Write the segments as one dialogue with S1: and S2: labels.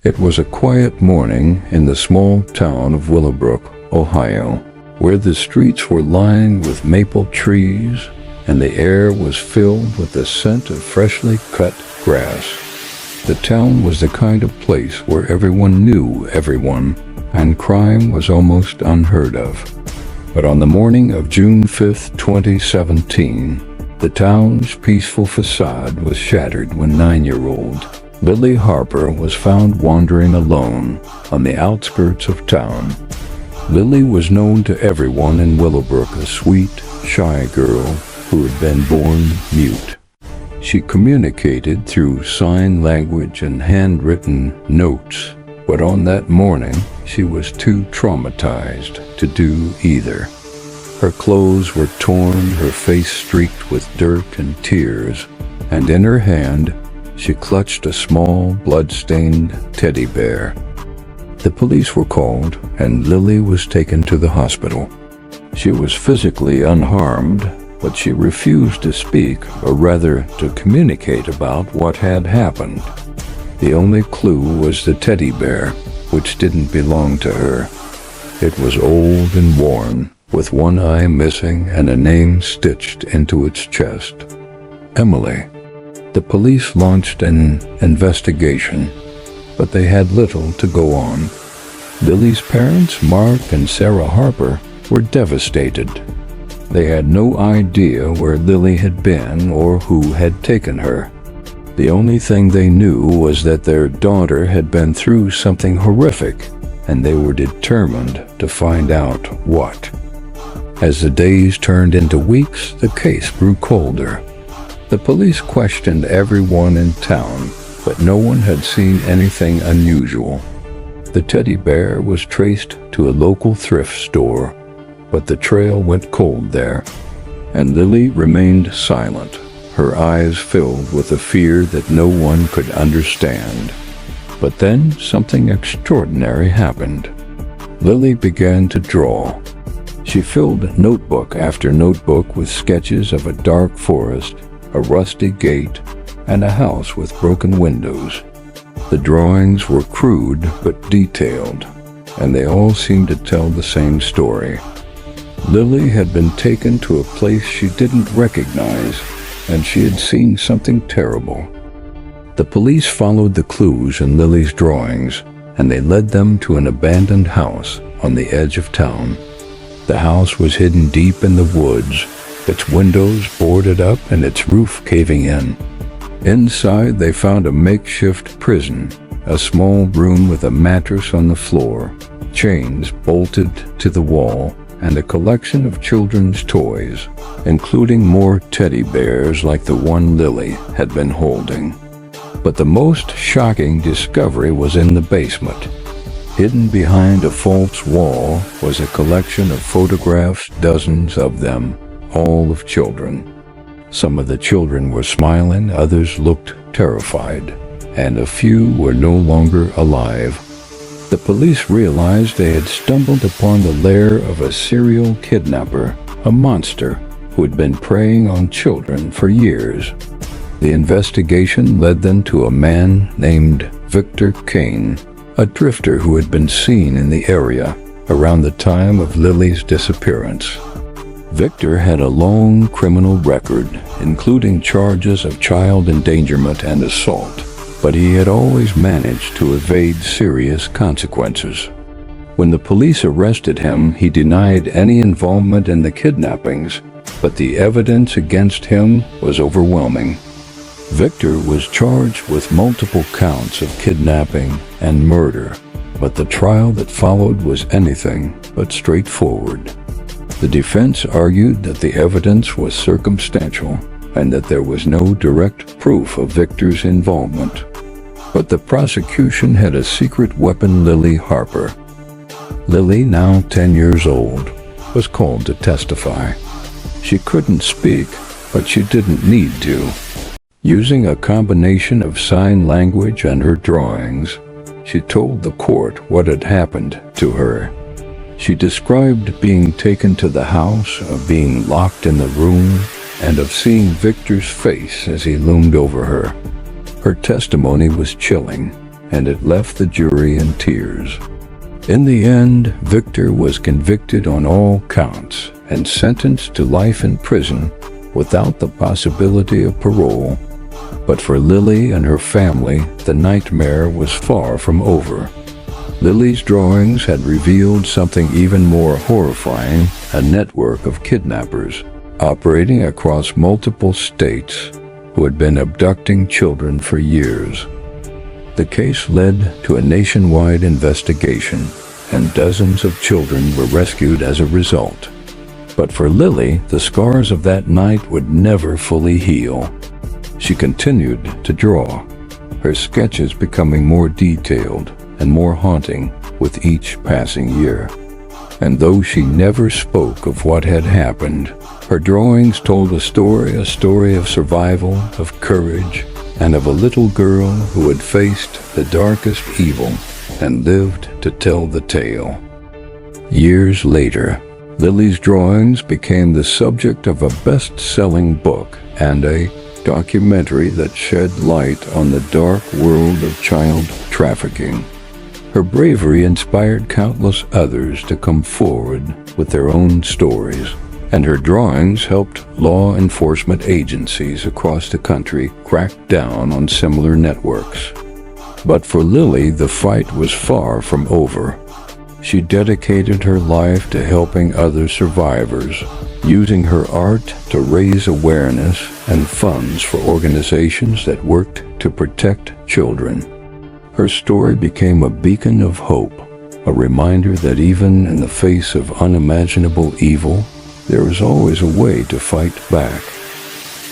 S1: It was a quiet morning in the small town of Willowbrook, Ohio, where the streets were lined with maple trees and the air was filled with the scent of freshly cut grass. The town was the kind of place where everyone knew everyone, and crime was almost unheard of. But on the morning of June 5th, 2017, the town's peaceful facade was shattered when 9-year-old Lily Harper was found wandering alone on the outskirts of town. Lily was known to everyone in Willowbrook, a sweet, shy girl who had been born mute. She communicated through sign language and handwritten notes, but on that morning, she was too traumatized to do either. Her clothes were torn, her face streaked with dirt and tears, and in her hand, she clutched a small, blood-stained teddy bear. The police were called, and Lily was taken to the hospital. She was physically unharmed, but she refused to speak, or rather to communicate about what had happened. The only clue was the teddy bear, which didn't belong to her. It was old and worn, with one eye missing and a name stitched into its chest. Emily. The police launched an investigation, but they had little to go on. Lily's parents, Mark and Sarah Harper, were devastated. They had no idea where Lily had been or who had taken her. The only thing they knew was that their daughter had been through something horrific, and they were determined to find out what. As the days turned into weeks, the case grew colder. The police questioned everyone in town, but no one had seen anything unusual. The teddy bear was traced to a local thrift store, but the trail went cold there, and Lily remained silent, her eyes filled with a fear that no one could understand. But then something extraordinary happened. Lily began to draw. She filled notebook after notebook with sketches of a dark forest, a rusty gate, and a house with broken windows. The drawings were crude but detailed, and they all seemed to tell the same story. Lily had been taken to a place she didn't recognize, and she had seen something terrible. The police followed the clues in Lily's drawings, and they led them to an abandoned house on the edge of town. The house was hidden deep in the woods, its windows boarded up and its roof caving in. Inside, they found a makeshift prison, a small room with a mattress on the floor, chains bolted to the wall, and a collection of children's toys, including more teddy bears like the one Lily had been holding. But the most shocking discovery was in the basement. Hidden behind a false wall was a collection of photographs, dozens of them, all of children. Some of the children were smiling, others looked terrified, and a few were no longer alive. The police realized they had stumbled upon the lair of a serial kidnapper, a monster who had been preying on children for years. The investigation led them to a man named Victor Kane, a drifter who had been seen in the area around the time of Lily's disappearance. Victor had a long criminal record, including charges of child endangerment and assault, but he had always managed to evade serious consequences. When the police arrested him, he denied any involvement in the kidnappings, but the evidence against him was overwhelming. Victor was charged with multiple counts of kidnapping and murder, but the trial that followed was anything but straightforward. The defense argued that the evidence was circumstantial and that there was no direct proof of Victor's involvement. But the prosecution had a secret weapon. Lily Harper. Lily, now 10 years old, was called to testify. She couldn't speak, but she didn't need to. Using a combination of sign language and her drawings, she told the court what had happened to her. She described being taken to the house, of being locked in the room, and of seeing Victor's face as he loomed over her. Her testimony was chilling. and it left the jury in tears. In the end, Victor was convicted on all counts and sentenced to life in prison without the possibility of parole. But for Lily and her family, the nightmare was far from over. Lily's drawings had revealed something even more horrifying: a network of kidnappers operating across multiple states who had been abducting children for years. The case led to a nationwide investigation, and dozens of children were rescued as a result. But for Lily, the scars of that night would never fully heal. She continued to draw, her sketches becoming more detailed and more haunting with each passing year. And though she never spoke of what had happened, her drawings told a story of survival, of courage, and of a little girl who had faced the darkest evil and lived to tell the tale. Years later, Lily's drawings became the subject of a best-selling book and a documentary that shed light on the dark world of child trafficking. Her bravery inspired countless others to come forward with their own stories, and her drawings helped law enforcement agencies across the country crack down on similar networks. But for Lily, the fight was far from over. She dedicated her life to helping other survivors, using her art to raise awareness and funds for organizations that worked to protect children. Her story became a beacon of hope, a reminder that even in the face of unimaginable evil, there is always a way to fight back.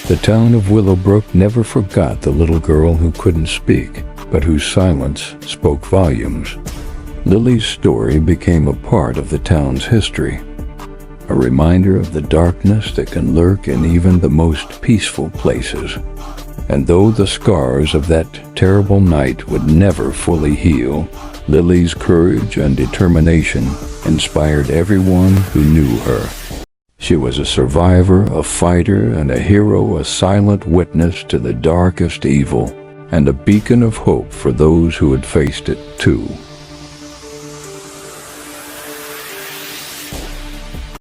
S1: The town of Willowbrook never forgot the little girl who couldn't speak, but whose silence spoke volumes. Lily's story became a part of the town's history, a reminder of the darkness that can lurk in even the most peaceful places. And though the scars of that terrible night would never fully heal, Lily's courage and determination inspired everyone who knew her. She was a survivor, a fighter, and a hero, a silent witness to the darkest evil, and a beacon of hope for those who had faced it too.